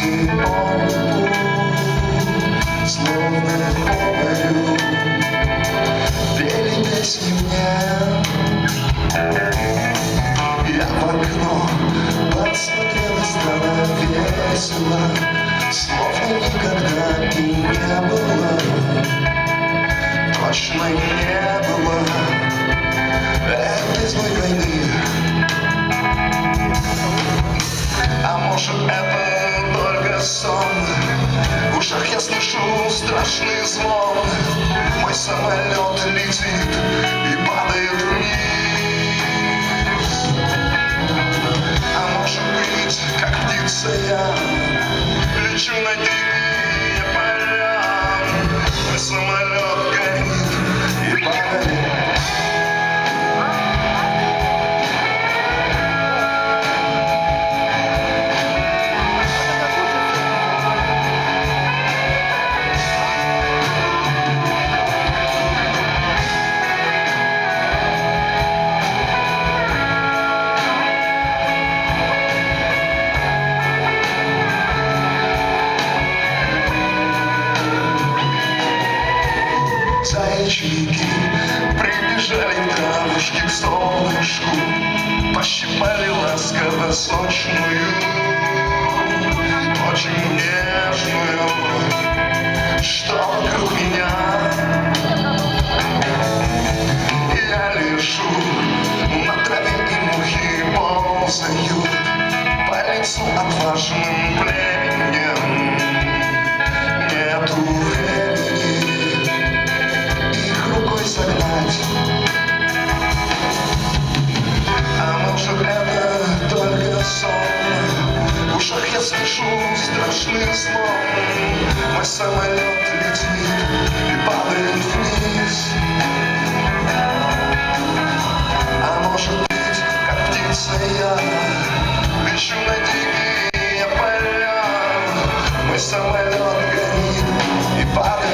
пути он словно помню, пели песни мне. Я в окно посмотрел, и стало весело, словно никогда и не было, точно не было этой злой войны. А может, это только сон? В ушах я слышу страшный звон. Мой самолет летит и падает вниз. А может быть, как птица я лечу над дикие поля. Мой самолет горит и падает. Зайчики прибежали травушки к солнышку, пощипали ласково сочную, очень нежную, что вокруг меня. Я лежу на траве, и мухи ползают по лицу отважным племенем. Нету времени согнать. А может, это только сон? В ушах я слышу страшный звон. Мой самолет летит и падает вниз. А может быть, как птица я лечу на дикие поля. Мой самолет горит и падает.